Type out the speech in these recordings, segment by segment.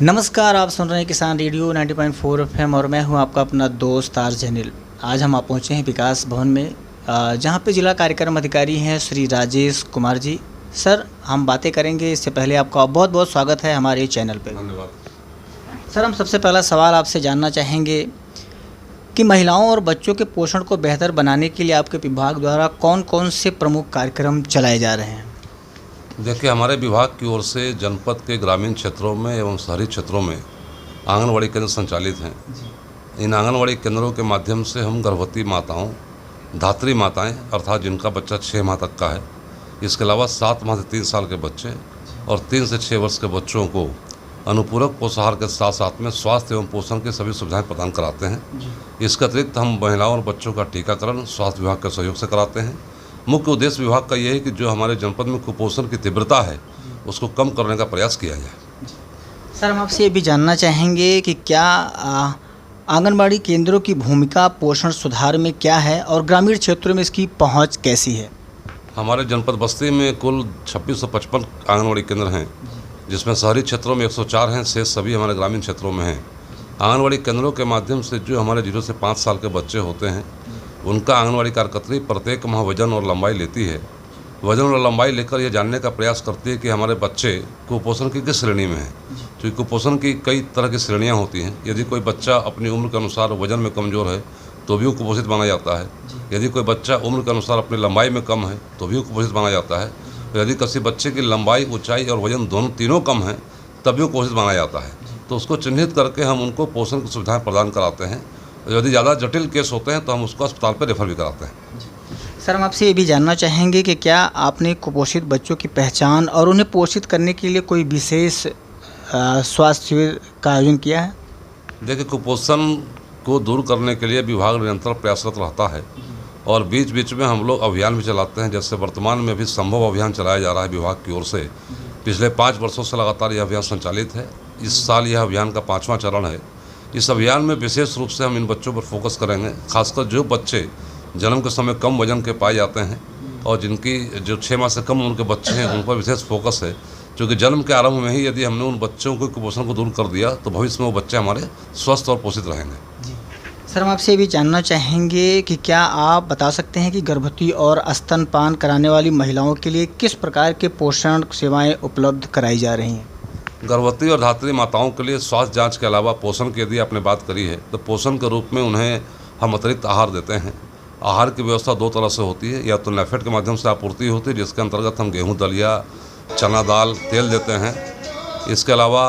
नमस्कार, आप सुन रहे हैं किसान रेडियो 90.4 एफएम और मैं हूं आपका अपना दोस्त आरजे अनिल। आज हम पहुंचे हैं विकास भवन में, जहां पे जिला कार्यक्रम अधिकारी हैं श्री राजेश कुमार जी। सर, हम बातें करेंगे, इससे पहले आपका बहुत बहुत स्वागत है हमारे चैनल पे। धन्यवाद। सर, हम सबसे पहला सवाल आपसे जानना चाहेंगे कि महिलाओं और बच्चों के पोषण को बेहतर बनाने के लिए आपके विभाग द्वारा कौन कौन से प्रमुख कार्यक्रम चलाए जा रहे हैं? देखिए, हमारे विभाग की ओर से जनपद के ग्रामीण क्षेत्रों में एवं शहरी क्षेत्रों में आंगनवाड़ी केंद्र संचालित हैं। इन आंगनवाड़ी केंद्रों के माध्यम से हम गर्भवती माताओं, धात्री माताएं अर्थात जिनका बच्चा 6 माह तक का है, इसके अलावा 7 माह से 3 साल के बच्चे और 3 से 6 वर्ष के बच्चों को अनुपूरक पोषाहार के साथ साथ में स्वास्थ्य एवं पोषण की सभी सुविधाएं प्रदान कराते हैं। इसके अतिरिक्त हम महिलाओं और बच्चों का टीकाकरण स्वास्थ्य विभाग के सहयोग से कराते हैं। मुख्य उद्देश्य विभाग का यह है कि जो हमारे जनपद में कुपोषण की तीव्रता है उसको कम करने का प्रयास किया जाए। सर, हम आपसे ये भी जानना चाहेंगे कि क्या आंगनबाड़ी केंद्रों की भूमिका पोषण सुधार में क्या है और ग्रामीण क्षेत्रों में इसकी पहुंच कैसी है? हमारे जनपद बस्ती में कुल 2655 आंगनबाड़ी केंद्र हैं, जिसमें शहरी क्षेत्रों में 104 हैं, शेष सभी हमारे ग्रामीण क्षेत्रों में हैं। आंगनबाड़ी केंद्रों के माध्यम से जो हमारे 0 से 5 साल के बच्चे होते हैं उनका आंगनबाड़ी कार्यकर्त्री प्रत्येक माह वजन और लंबाई लेती है। वजन और लंबाई लेकर यह जानने का प्रयास करती है कि हमारे बच्चे कुपोषण की किस श्रेणी में हैं, क्योंकि कुपोषण की कई तरह की श्रेणियां होती हैं। यदि कोई बच्चा अपनी उम्र के अनुसार वजन में कमज़ोर है तो भी वो कुपोषित माना जाता है। यदि कोई बच्चा उम्र के अनुसार अपनी लंबाई में कम है तो भी वो कुपोषित माना जाता है। तो यदि किसी बच्चे की लंबाई, ऊंचाई और वजन तीनों कम हैं तभी वो कुपोषित माना जाता है। तो उसको चिन्हित करके हम उनको पोषण की सुविधाएँ प्रदान कराते हैं। यदि ज़्यादा जटिल केस होते हैं तो हम उसको अस्पताल पर रेफर भी कराते हैं। सर, हम आपसे ये भी जानना चाहेंगे कि क्या आपने कुपोषित बच्चों की पहचान और उन्हें पोषित करने के लिए कोई विशेष स्वास्थ्य शिविर का आयोजन किया है? देखिए, कुपोषण को दूर करने के लिए विभाग निरंतर प्रयासरत रहता है और बीच बीच में हम लोग अभियान भी चलाते हैं। जैसे वर्तमान में अभी संभव अभियान चलाया जा रहा है विभाग की ओर से। पिछले 5 वर्षों से लगातार यह अभियान संचालित है। इस साल यह अभियान का 5वां चरण है। इस अभियान में विशेष रूप से हम इन बच्चों पर फोकस करेंगे, खासकर जो बच्चे जन्म के समय कम वजन के पाए जाते हैं और जिनकी जो 6 माह से कम उम्र के बच्चे हैं उन पर विशेष फोकस है, क्योंकि जन्म के आरंभ में ही यदि हमने उन बच्चों को कुपोषण को दूर कर दिया तो भविष्य में वो बच्चे हमारे स्वस्थ और पोषित रहेंगे। सर, हम आपसे ये भी जानना चाहेंगे कि क्या आप बता सकते हैं कि गर्भवती और स्तनपान कराने वाली महिलाओं के लिए किस प्रकार के पोषण सेवाएँ उपलब्ध कराई जा रही हैं? गर्भवती और धात्री माताओं के लिए स्वास्थ्य जांच के अलावा पोषण की यदि आपने बात करी है तो पोषण के रूप में उन्हें हम अतिरिक्त आहार देते हैं। आहार की व्यवस्था 2 तरह से होती है, या तो नेफेड के माध्यम से आपूर्ति होती है जिसके अंतर्गत हम गेहूं, दलिया, चना दाल, तेल देते हैं। इसके अलावा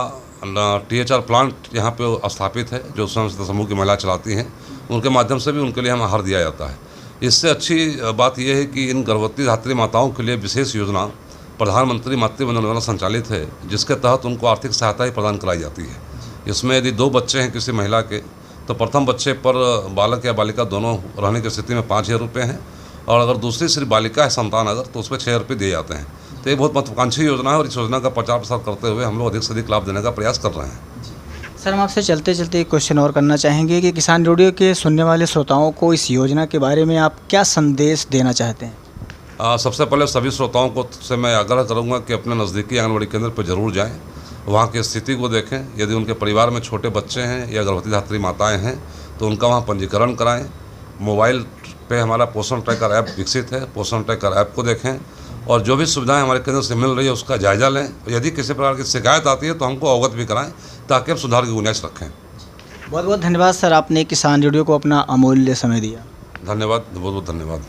THR प्लांट यहाँ पे स्थापित है जो स्वयं सहायता समूह की महिला चलाती हैं, उनके माध्यम से भी उनके लिए हम आहार दिया जाता है। इससे अच्छी बात यह है कि इन गर्भवती धात्री माताओं के लिए विशेष योजना प्रधानमंत्री मातृ वंदना योजना संचालित है, जिसके तहत उनको आर्थिक सहायता ही प्रदान कराई जाती है। इसमें यदि 2 बच्चे हैं किसी महिला के तो प्रथम बच्चे पर बालक या बालिका दोनों रहने की स्थिति में 5000 रुपये हैं, और अगर दूसरी सिर्फ बालिका है संतान अगर तो उसमें 6000 रुपये दिए जाते हैं। तो ये बहुत महत्वाकांक्षी योजना है और इस योजना का प्रचार प्रसार करते हुए हम लोग अधिक से अधिक लाभ देने का प्रयास कर रहे हैं। सर, हम आपसे चलते चलते एक क्वेश्चन और करना चाहेंगे कि किसान रेडियो के सुनने वाले श्रोताओं को इस योजना के बारे में आप क्या संदेश देना चाहते हैं? सबसे पहले सभी श्रोताओं को से मैं आग्रह करूंगा कि अपने नज़दीकी आंगनबाड़ी केंद्र पर जरूर जाएं, वहाँ की स्थिति को देखें। यदि उनके परिवार में छोटे बच्चे हैं या गर्भवती धात्री माताएं हैं तो उनका वहाँ पंजीकरण कराएं। मोबाइल पे हमारा पोषण ट्रैकर ऐप विकसित है, पोषण ट्रैकर ऐप को देखें और जो भी सुविधाएं हमारे केंद्र से मिल रही है उसका जायज़ा लें। यदि किसी प्रकार की शिकायत आती है तो हमको अवगत भी कराएँ ताकि हम सुधार की गुंजाइश रखें। बहुत बहुत धन्यवाद सर, आपने किसान रेडियो को अपना अमूल्य समय दिया। धन्यवाद, बहुत बहुत धन्यवाद।